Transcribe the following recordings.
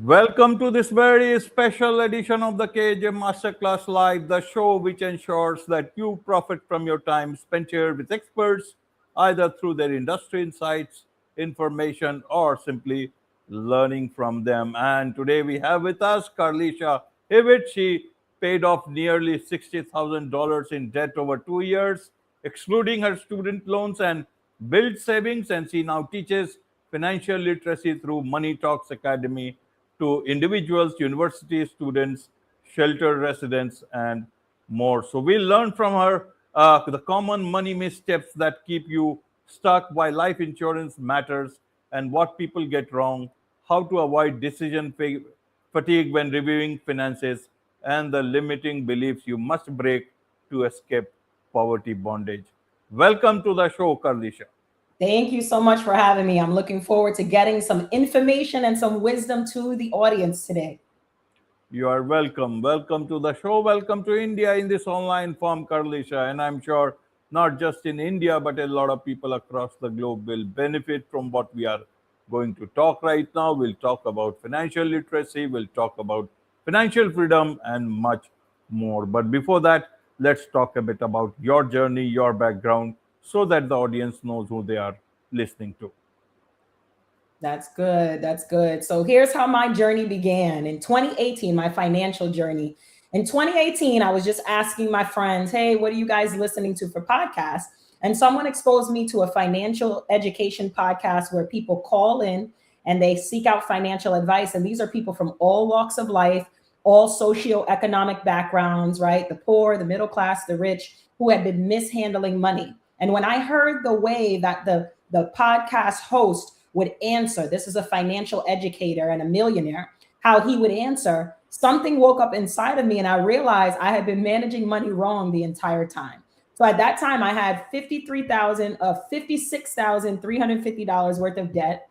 Welcome to this very special edition of the KAJ Masterclass Live, the show which ensures that you profit from your time spent here with experts, either through their industry insights, information, or simply learning from them. And today we have with us Karlesha Hewitt. She paid off nearly $60,000 in debt over 2 years, excluding her student loans, and built savings. And she now teaches financial literacy through Money Talks Academy to individuals, university students, shelter residents, and more. So we'll learn from her the common money missteps that keep you stuck, why life insurance matters, and what people get wrong, how to avoid fatigue when reviewing finances, and the limiting beliefs you must break to escape poverty bondage. Welcome to the show, Karlisha. Thank you so much for having me. I'm looking forward to getting some information and some wisdom to the audience today. You are welcome. Welcome to the show. Welcome to India in this online form, Karlisha. And I'm sure not just in India, but a lot of people across the globe will benefit from what we are going to talk right now. We'll talk about financial literacy, we'll talk about financial freedom, and much more. But before that, let's talk a bit about your journey, your background, so that the audience knows who they are listening to. That's good. That's good. So here's how my journey began in 2018, my financial journey. In 2018, I was just asking my friends, hey, what are you guys listening to for podcasts? And someone exposed me to a financial education podcast where people call in and they seek out financial advice. And these are people from all walks of life, all socioeconomic backgrounds, right? The poor, the middle class, the rich, who had been mishandling money. And when I heard the way that the podcast host would answer, this is a financial educator and a millionaire, how he would answer, something woke up inside of me and I realized I had been managing money wrong the entire time. So at that time, I had $56,350 worth of debt.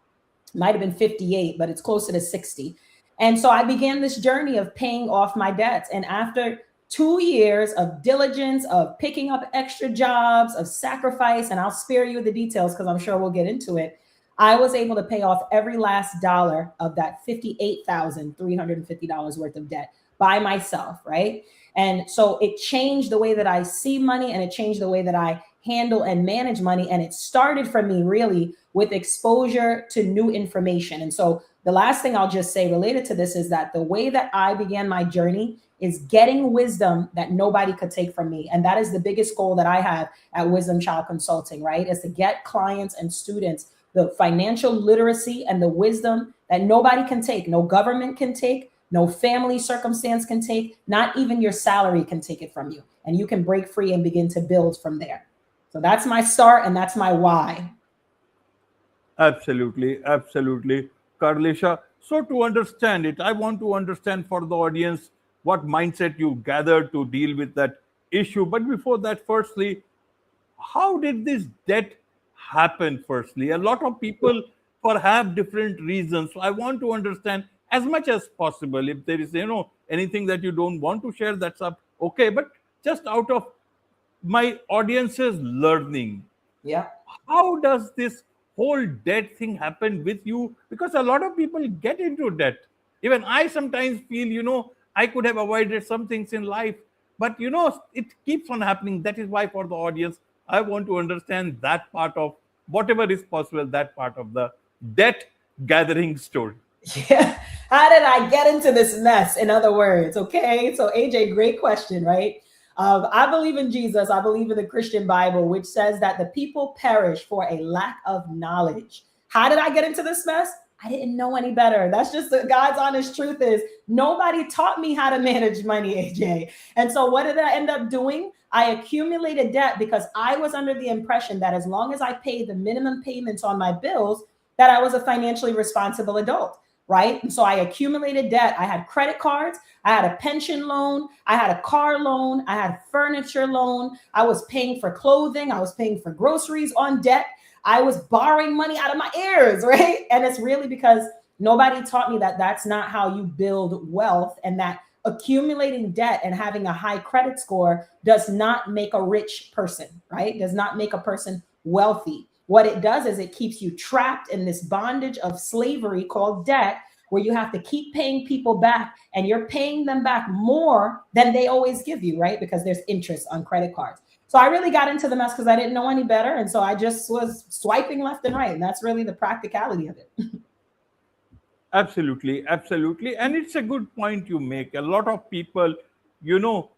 Might have been 58, but it's closer to 60. And so I began this journey of paying off my debts. And after 2 years of diligence, of picking up extra jobs, of sacrifice, and I'll spare you the details because I'm sure we'll get into it, I was able to pay off every last dollar of that $58,350 worth of debt by myself, right? And so it changed the way that I see money and it changed the way that I handle and manage money. And it started for me really with exposure to new information. And so the last thing I'll just say related to this is that the way that I began my journey is getting wisdom that nobody could take from me. And that is the biggest goal that I have at Wisdom Child Consulting, right? Is to get clients and students the financial literacy and the wisdom that nobody can take. No government can take, no family circumstance can take, not even your salary can take it from you. And you can break free and begin to build from there. So that's my start and that's my why. Absolutely, absolutely, Karlisha. So to understand it, I want to understand for the audience what mindset you gathered to deal with that issue. But before that, firstly, how did this debt happen? Firstly, a lot of people for have different reasons. So I want to understand as much as possible. If there is anything that you don't want to share, that's up okay. But just out of my audience's learning, Yeah. how does this whole debt thing happen with you? Because a lot of people get into debt. Even I sometimes feel, I could have avoided some things in life, but it keeps on happening. That is why, for the audience, I want to understand that part of whatever is possible, that part of the debt gathering story. Yeah. How did I get into this mess? In other words, okay. So AJ, great question, right? I believe in Jesus. I believe in the Christian Bible, which says that the people perish for a lack of knowledge. How did I get into this mess? I didn't know any better. That's just the God's honest truth is nobody taught me how to manage money, AJ. And so what did I end up doing? I accumulated debt because I was under the impression that as long as I paid the minimum payments on my bills, that I was a financially responsible adult, right? And so I accumulated debt. I had credit cards. I had a pension loan. I had a car loan. I had a furniture loan. I was paying for clothing. I was paying for groceries on debt. I was borrowing money out of my ears, right? And it's really because nobody taught me that that's not how you build wealth, and that accumulating debt and having a high credit score does not make a rich person, right? Does not make a person wealthy. What it does is it keeps you trapped in this bondage of slavery called debt, where you have to keep paying people back, and you're paying them back more than they always give you, right? Because there's interest on credit cards. So I really got into the mess because I didn't know any better. And so I just was swiping left and right. And that's really the practicality of it. Absolutely, absolutely. And it's a good point you make. A lot of people, you know,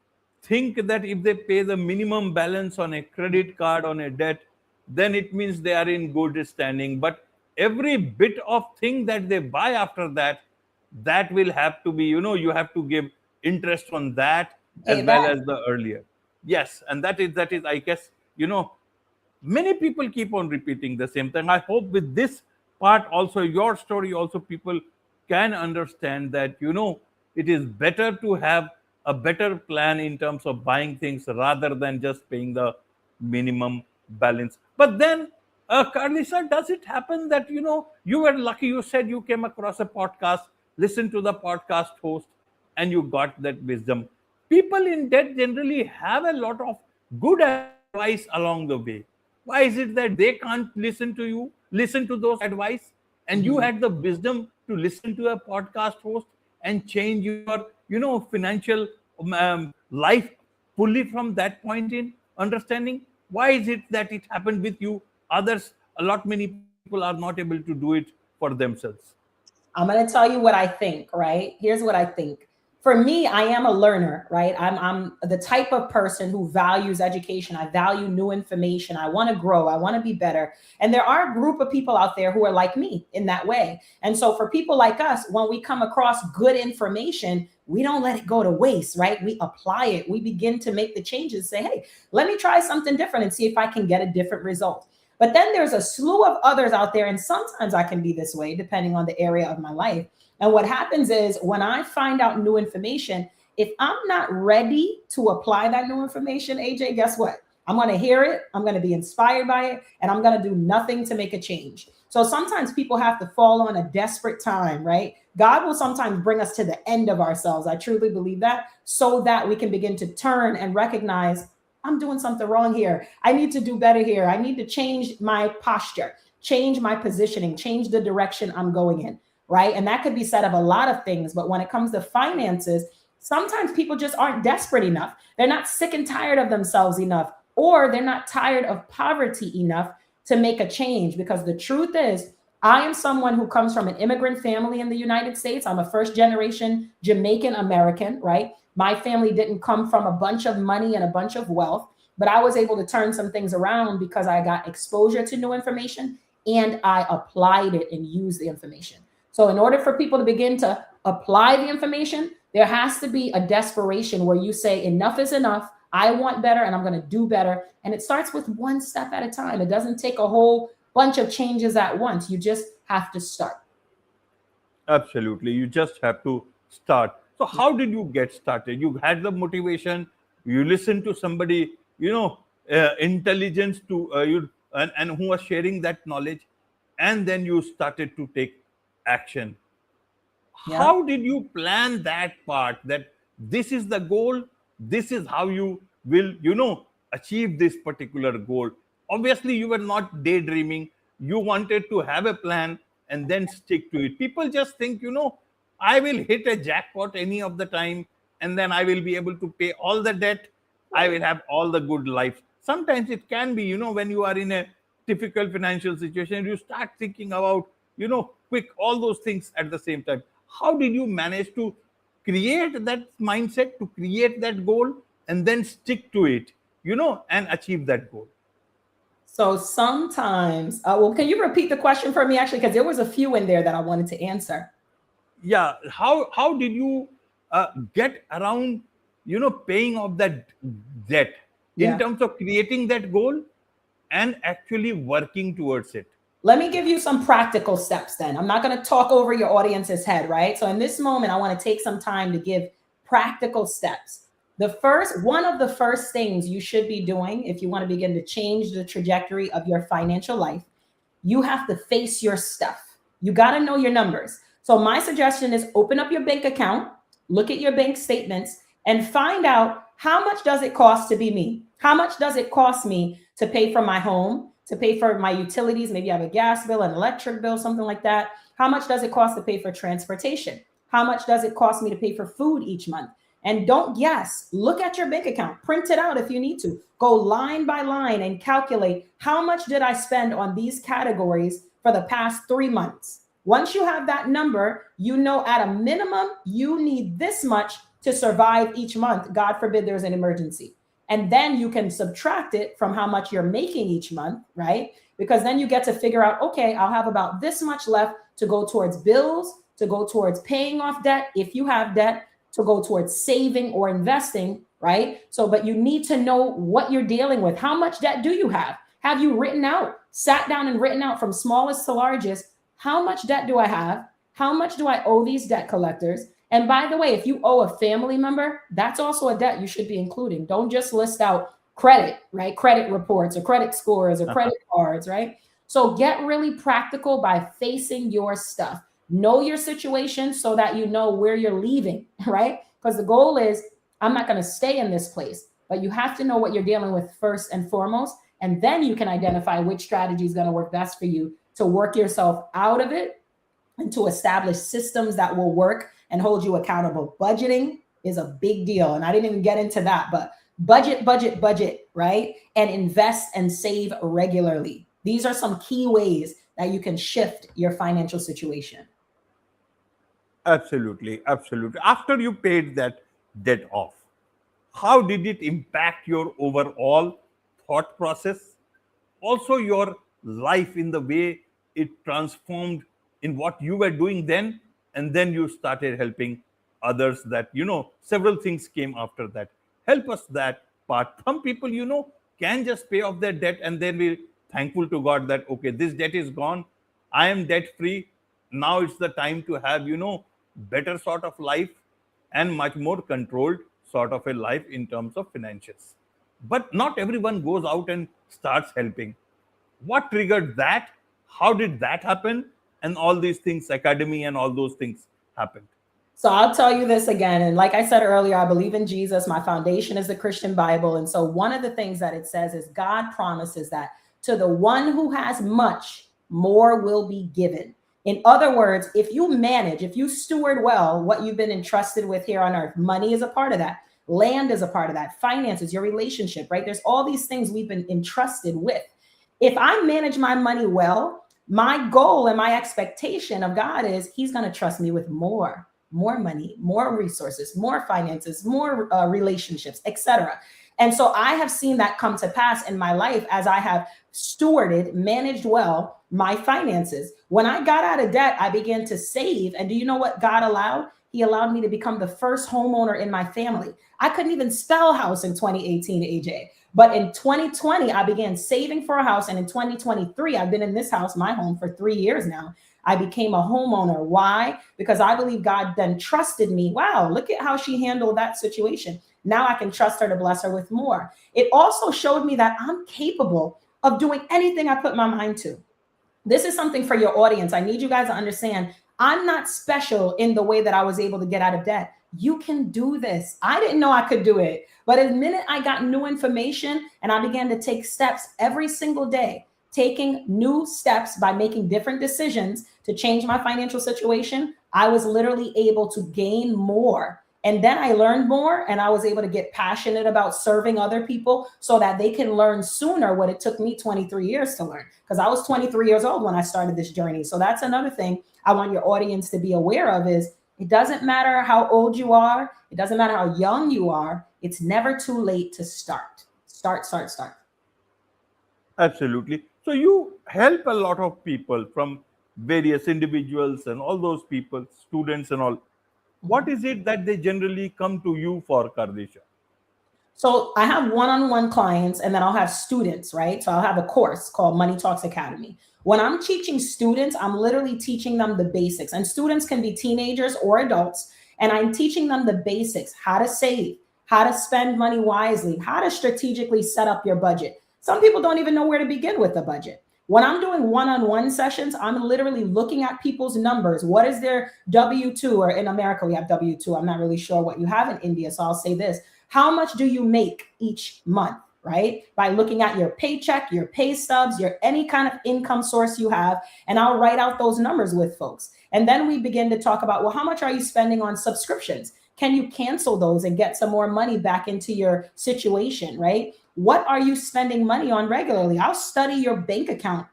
think that if they pay the minimum balance on a credit card, on a debt, then it means they are in good standing. But every bit of thing that they buy after that, that will have to be, you have to give interest on that as Pay it well back. as the earlier. Yes, and that is, I guess, many people keep on repeating the same thing. I hope with this part also, your story also, people can understand that it is better to have a better plan in terms of buying things rather than just paying the minimum balance. But then, Karlesha, does it happen that you were lucky? You said you came across a podcast, listened to the podcast host, and you got that wisdom. People in debt generally have a lot of good advice along the way. Why is it that they can't listen to those advice, and you Mhm. had the wisdom to listen to a podcast host and change your, financial life fully from that point in understanding? Why is it that it happened with you? Others, a lot many people are not able to do it for themselves. I'm going to tell you what I think, right? Here's what I think. For me, I am a learner, right? I'm the type of person who values education. I value new information. I want to grow. I want to be better. And there are a group of people out there who are like me in that way. And so for people like us, when we come across good information, we don't let it go to waste, right? We apply it. We begin to make the changes, say, hey, let me try something different and see if I can get a different result. But then there's a slew of others out there, and sometimes I can be this way depending on the area of my life. And what happens is when I find out new information, if I'm not ready to apply that new information, AJ, guess what? I'm going to hear it, I'm going to be inspired by it, and I'm going to do nothing to make a change. So sometimes people have to fall on a desperate time, right? God will sometimes bring us to the end of ourselves. I truly believe that, so that we can begin to turn and recognize I'm doing something wrong here. I need to do better here. I need to change my posture, change my positioning, change the direction I'm going in, right? And that could be said of a lot of things. But when it comes to finances, sometimes people just aren't desperate enough. They're not sick and tired of themselves enough, or they're not tired of poverty enough to make a change. Because the truth is, I am someone who comes from an immigrant family in the United States. I'm a first generation Jamaican American, right? My family didn't come from a bunch of money and a bunch of wealth, but I was able to turn some things around because I got exposure to new information and I applied it and used the information. So, in order for people to begin to apply the information, there has to be a desperation where you say, enough is enough. I want better and I'm going to do better. And it starts with one step at a time. It doesn't take a whole bunch of changes at once. You just have to start. Absolutely. You just have to start. So, how did you get started? You had the motivation, you listened to somebody, intelligence to you, and who was sharing that knowledge, and then you started to take action. Yeah. How did you plan that part, that this is the goal, this is how you will achieve this particular goal? Obviously you were not daydreaming, you wanted to have a plan and then stick to it. People just think, I will hit a jackpot any of the time, and then I will be able to pay all the debt, I will have all the good life. Sometimes it can be, when you are in a difficult financial situation, you start thinking about, quick, all those things at the same time. How did you manage to create that mindset, to create that goal, and then stick to it, and achieve that goal? So sometimes, well, can you repeat the question for me actually? Because there was a few in there that I wanted to answer. Yeah, how did you get around paying off that debt, in Yeah. terms of creating that goal and actually working towards it? Let me give you some practical steps then. I'm not going to talk over your audience's head, right? So in this moment, I want to take some time to give practical steps. One of the first things you should be doing if you want to begin to change the trajectory of your financial life, you have to face your stuff. You got to know your numbers. So my suggestion is open up your bank account, look at your bank statements, and find out how much does it cost to be me? How much does it cost me to pay for my home, to pay for my utilities? Maybe I have a gas bill, an electric bill, something like that. How much does it cost to pay for transportation? How much does it cost me to pay for food each month? And don't guess, look at your bank account, print it out if you need to. Go line by line and calculate how much did I spend on these categories for the past 3 months. Once you have that number, you know at a minimum, you need this much to survive each month. God forbid there's an emergency. And then you can subtract it from how much you're making each month, right? Because then you get to figure out, okay, I'll have about this much left to go towards bills, to go towards paying off debt, if you have debt, to go towards saving or investing, right? So, but you need to know what you're dealing with. How much debt do you have? Have you written out, sat down and written out from smallest to largest, how much debt do I have? How much do I owe these debt collectors? And by the way, if you owe a family member, that's also a debt you should be including. Don't just list out credit, right? Credit reports or credit scores or credit cards, right? So get really practical by facing your stuff. Know your situation so that you know where you're leaving, right? Because the goal is, I'm not going to stay in this place, but you have to know what you're dealing with first and foremost. And then you can identify which strategy is going to work best for you to work yourself out of it and to establish systems that will work and hold you accountable. Budgeting is a big deal. And I didn't even get into that, but budget, right? And invest and save regularly. These are some key ways that you can shift your financial situation. Absolutely, absolutely. After you paid that debt off, how did it impact your overall thought process? Also, your life in the way it transformed in what you were doing then, and then you started helping others. That, several things came after that. Help us that part. Some people, can just pay off their debt and then be thankful to God that, okay, this debt is gone. I am debt free. Now it's the time to have, better sort of life and much more controlled sort of a life in terms of financials. But not everyone goes out and starts helping. What triggered that? How did that happen? And all these things, academy and all those things happened. So I'll tell you this again. And like I said earlier, I believe in Jesus. My foundation is the Christian Bible. And so one of the things that it says is God promises that to the one who has much, more will be given. In other words, if you manage, if you steward well what you've been entrusted with here on earth, money is a part of that. Land is a part of that. Finances, your relationship, right? There's all these things we've been entrusted with. If I manage my money well, my goal and my expectation of God is he's going to trust me with more money, more resources, more finances, more relationships, etc. And so I have seen that come to pass in my life as I have stewarded, managed well my finances. When I got out of debt, I began to save. And do you know what God allowed? He allowed me to become the first homeowner in my family. I couldn't even spell house in 2018, AJ. But in 2020, I began saving for a house. And in 2023, I've been in this house, my home, for 3 years now. I became a homeowner. Why? Because I believe God then trusted me. Wow, look at how she handled that situation. Now I can trust her to bless her with more. It also showed me that I'm capable of doing anything I put my mind to. This is something for your audience. I need you guys to understand. I'm not special in the way that I was able to get out of debt. You can do this. I didn't know I could do it. But the minute I got new information and I began to take steps every single day, taking new steps by making different decisions to change my financial situation, I was literally able to gain more. And then I learned more and I was able to get passionate about serving other people so that they can learn sooner what it took me 23 years to learn. Because I was 23 years old when I started this journey. So that's another thing I want your audience to be aware of is it doesn't matter how old you are. It doesn't matter how young you are. It's never too late to start. Start. Absolutely. So you help a lot of people, from various individuals and all those people, students and all. What is it that they generally come to you for, Karlesha? So I have one-on-one clients and then I'll have students, right? So I'll have a course called Money Talks Academy. When I'm teaching students, I'm literally teaching them the basics, and students can be teenagers or adults. And I'm teaching them the basics, how to save, how to spend money wisely, how to strategically set up your budget. Some people don't even know where to begin with the budget. When I'm doing one-on-one sessions, I'm literally looking at people's numbers. What is their W-2? Or in America, we have W-2. I'm not really sure what you have in India, so I'll say this. How much do you make each month, right? By looking at your paycheck, your pay stubs, your any kind of income source you have, and I'll write out those numbers with folks. And then we begin to talk about, well, how much are you spending on subscriptions? Can you cancel those and get some more money back into your situation, right? What are you spending money on regularly? I'll study your bank account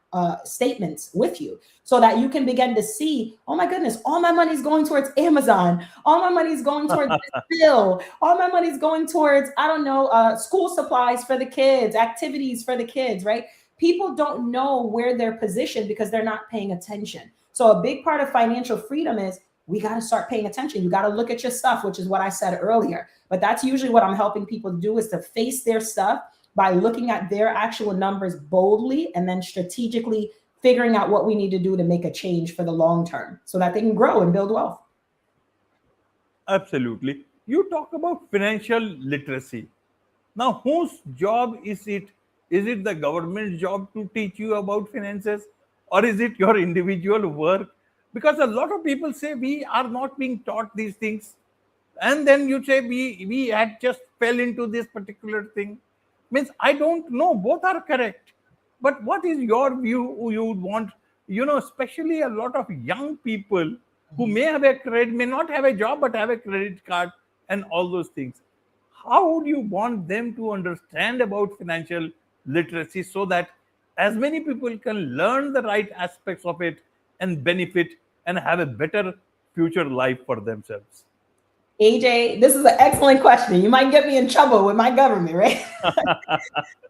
statements with you so that you can begin to see, oh my goodness, all my money's going towards Amazon. All my money's going towards this bill. All my money's going towards, I don't know, school supplies for the kids, activities for the kids, right? People don't know where they're positioned because they're not paying attention. So a big part of financial freedom is we got to start paying attention. You got to look at your stuff, which is what I said earlier. But that's usually what I'm helping people do, is to face their stuff by looking at their actual numbers boldly and then strategically figuring out what we need to do to make a change for the long term so that they can grow and build wealth. Absolutely. You talk about financial literacy. Now, whose job is it? Is it the government's job to teach you about finances, or is it your individual work? Because a lot of people say we are not being taught these things, and then you say we had just fell into this particular thing. Means I don't know. Both are correct, but what is your view? You would want, especially a lot of young people who may have a credit, may not have a job, but have a credit card and all those things. How would you want them to understand about financial literacy so that as many people can learn the right aspects of it and benefit and have a better future life for themselves? AJ, this is an excellent question. You might get me in trouble with my government, right?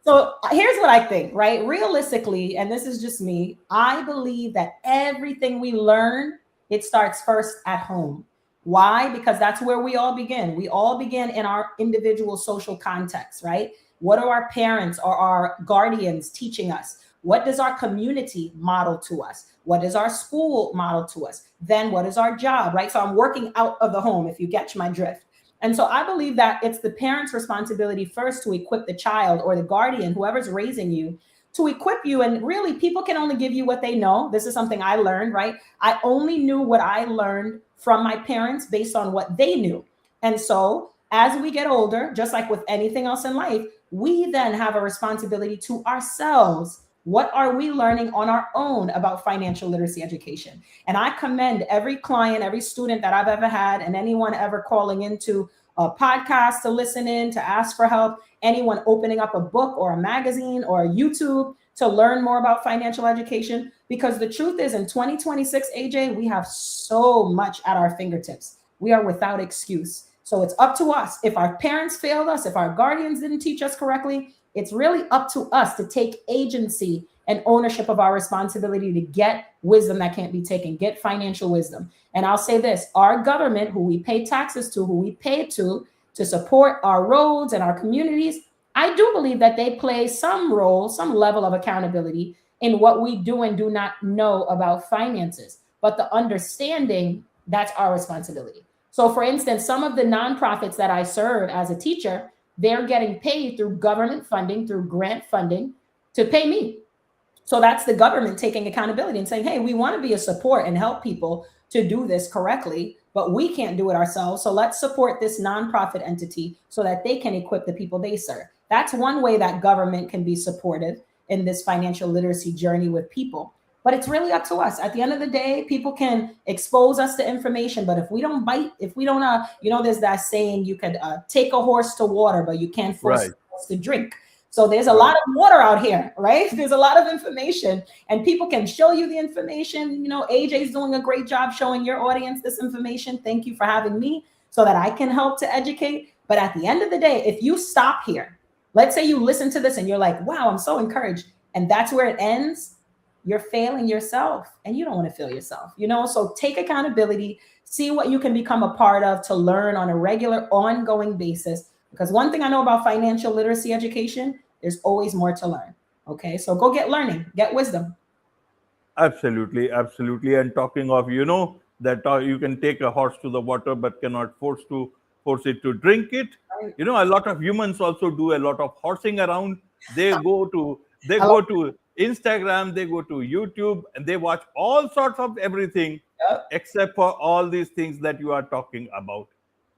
So here's what I think, right? Realistically, and this is just me, I believe that everything we learn, it starts first at home. Why? Because that's where we all begin. We all begin in our individual social context, right? What are our parents or our guardians teaching us? What does our community model to us? What does our school model to us? Then what is our job, right? So I'm working out of the home, if you catch my drift. And so I believe that it's the parent's responsibility first to equip the child or the guardian, whoever's raising you, to equip you. And really, people can only give you what they know. This is something I learned, right? I only knew what I learned from my parents based on what they knew. And so as we get older, just like with anything else in life, we then have a responsibility to ourselves. What are we learning on our own about financial literacy education? And I commend every client, every student that I've ever had, and anyone ever calling into a podcast to listen in, to ask for help, anyone opening up a book or a magazine or a YouTube to learn more about financial education. Because the truth is, in 2026, AJ, we have so much at our fingertips. We are without excuse. So it's up to us. If our parents failed us, if our guardians didn't teach us correctly, it's really up to us to take agency and ownership of our responsibility to get wisdom that can't be taken, get financial wisdom. And I'll say this, our government, who we pay taxes to, who we pay to support our roads and our communities, I do believe that they play some role, some level of accountability in what we do and do not know about finances. But the understanding, that's our responsibility. So for instance, some of the nonprofits that I serve as a teacher, they're getting paid through government funding, through grant funding to pay me. So that's the government taking accountability and saying, hey, we want to be a support and help people to do this correctly, but we can't do it ourselves. So let's support this nonprofit entity so that they can equip the people they serve. That's one way that government can be supportive in this financial literacy journey with people. But it's really up to us. At the end of the day, people can expose us to information, but if we don't bite, if we don't, there's that saying, you could take a horse to water, but you can't force a horse to drink. So there's a lot of water out here, right? There's a lot of information and people can show you the information. AJ's doing a great job showing your audience this information. Thank you for having me so that I can help to educate. But at the end of the day, if you stop here, let's say you listen to this and you're like, wow, I'm so encouraged. And that's where it ends. You're failing yourself and you don't want to fail yourself, so take accountability, see what you can become a part of to learn on a regular ongoing basis. Because one thing I know about financial literacy education, there's always more to learn. Okay. So go get learning, get wisdom. Absolutely. Absolutely. And talking of, that you can take a horse to the water, but cannot force it to drink it. Right. A lot of humans also do a lot of horsing around. They go to Instagram, they go to YouTube, and they watch all sorts of everything, except for all these things that you are talking about.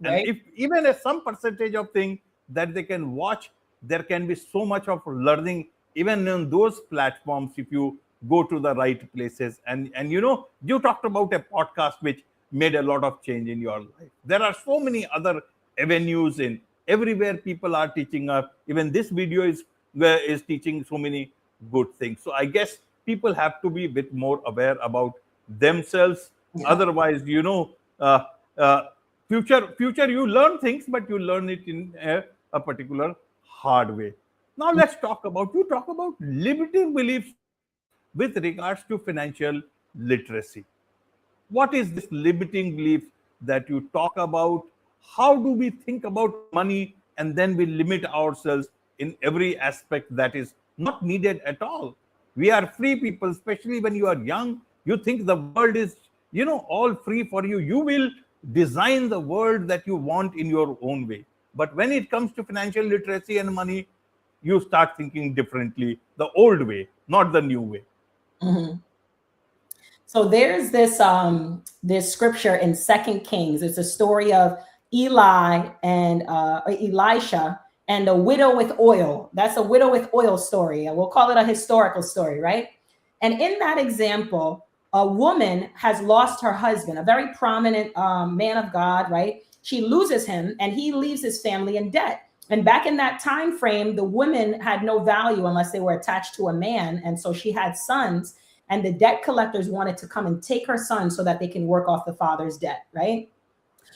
Right. And if even some percentage of things that they can watch there can be so much of learning even in those platforms if you go to the right places. And you talked about a podcast which made a lot of change in your life. There are so many other avenues in everywhere people are teaching us. Even this video is teaching so many good things. So I guess people have to be a bit more aware about themselves. Yeah. Otherwise, uh, uh, future you learn things, but you learn it in a particular hard way. Now let's talk about limiting beliefs with regards to financial literacy. What is this limiting belief that you talk about? How do we think about money and then we limit ourselves in every aspect that is not needed at all? We are free people, especially when you are young. You think the world is, all free for you. You will design the world that you want in your own way. But when it comes to financial literacy and money, you start thinking differently, the old way, not the new way. Mhm. So there's this scripture in Second Kings. It's a story of Eli and Elisha and a widow with oil. That's a widow with oil story. And we'll call it a historical story, right? And in that example, a woman has lost her husband, a very prominent man of God, right? She loses him and he leaves his family in debt. And back in that time frame, the women had no value unless they were attached to a man. And so she had sons, and the debt collectors wanted to come and take her son so that they can work off the father's debt, right?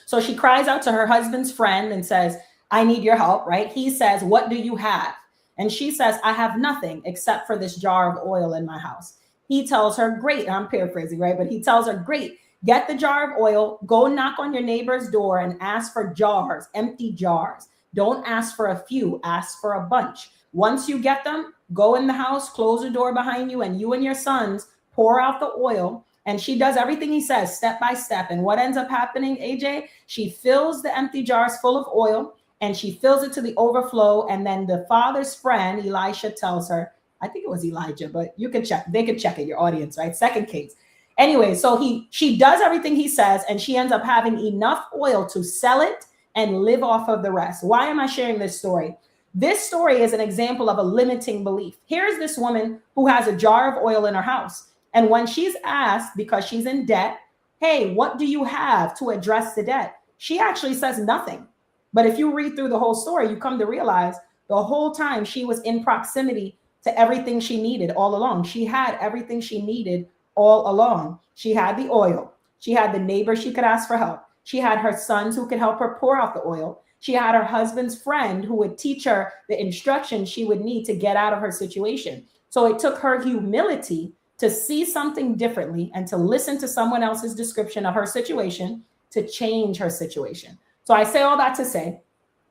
So she cries out to her husband's friend and says, I need your help, right? He says, what do you have? And she says, I have nothing except for this jar of oil in my house. He tells her, great, I'm paraphrasing, right? But he tells her, great, get the jar of oil, go knock on your neighbor's door and ask for jars, empty jars. Don't ask for a few, ask for a bunch. Once you get them, go in the house, close the door behind you, and your sons pour out the oil. And she does everything he says step by step. And what ends up happening, AJ? She fills the empty jars full of oil and she fills it to the overflow. And then the father's friend, Elisha, tells her, I think it was Elijah, but you can check. They can check it, your audience, right? Second Kings. Anyway, so she does everything he says, and she ends up having enough oil to sell it and live off of the rest. Why am I sharing this story? This story is an example of a limiting belief. Here's this woman who has a jar of oil in her house. And when she's asked, because she's in debt, hey, what do you have to address the debt? She actually says nothing. But if you read through the whole story, you come to realize the whole time she was in proximity to everything she needed all along. She had everything she needed all along. She had the oil. She had the neighbor she could ask for help. She had her sons who could help her pour out the oil. She had her husband's friend who would teach her the instructions she would need to get out of her situation. So it took her humility to see something differently and to listen to someone else's description of her situation to change her situation. So I say all that to say,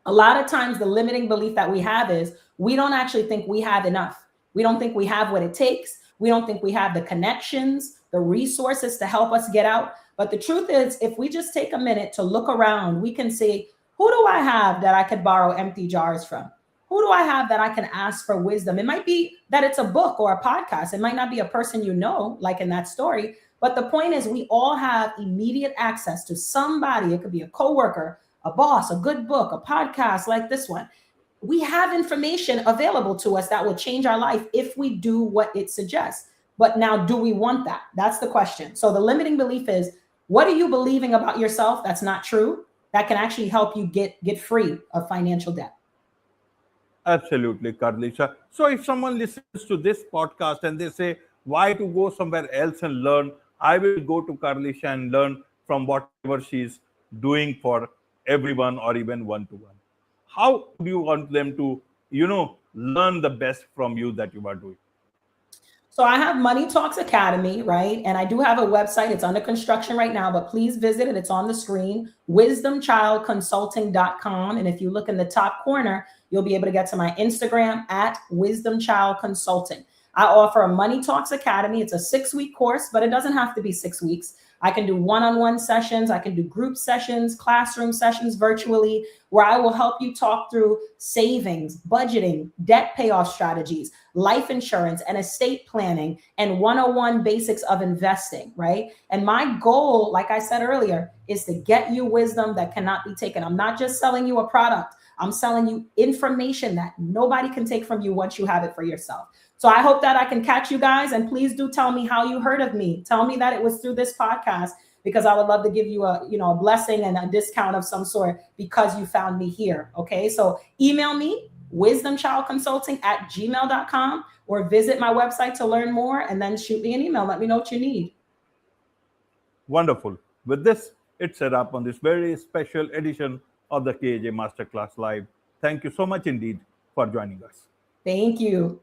a lot of times the limiting belief that we have is we don't actually think we have enough. We don't think we have what it takes. We don't think we have the connections, the resources to help us get out. But the truth is, if we just take a minute to look around, we can see, who do I have that I could borrow empty jars from? Who do I have that I can ask for wisdom? It might be that it's a book or a podcast. It might not be a person you know, like in that story. But the point is, we all have immediate access to somebody. It could be a coworker, a boss, a good book, a podcast like this one. We have information available to us that will change our life if we do what it suggests. But now, do we want that? That's the question. So the limiting belief is, what are you believing about yourself that's not true, that can actually help you get free of financial debt? Absolutely, Karlesha. So if someone listens to this podcast and they say, why to go somewhere else and learn? I will go to Karlesha and learn from whatever she's doing for everyone or even one-to-one. How do you want them to, learn the best from you that you are doing? So I have Money Talks Academy, right? And I do have a website. It's under construction right now, but please visit it. It's on the screen, wisdomchildconsulting.com. And if you look in the top corner, you'll be able to get to my Instagram at Wisdom Child Consulting. I offer a Money Talks Academy. It's a 6-week course, but it doesn't have to be 6 weeks. I can do one-on-one sessions. I can do group sessions, classroom sessions virtually, where I will help you talk through savings, budgeting, debt payoff strategies, life insurance, and estate planning, and 101 basics of investing, right? And my goal, like I said earlier, is to get you wisdom that cannot be taken. I'm not just selling you a product. I'm selling you information that nobody can take from you once you have it for yourself. So I hope that I can catch you guys, and please do tell me how you heard of me. Tell me that it was through this podcast, because I would love to give you a blessing and a discount of some sort because you found me here. Okay, so email me wisdomchildconsulting@gmail.com, or visit my website to learn more, and then shoot me an email. Let me know what you need. Wonderful. With this, it's set up on this very special edition of the KAJ Masterclass Live. Thank you so much indeed for joining us. Thank you.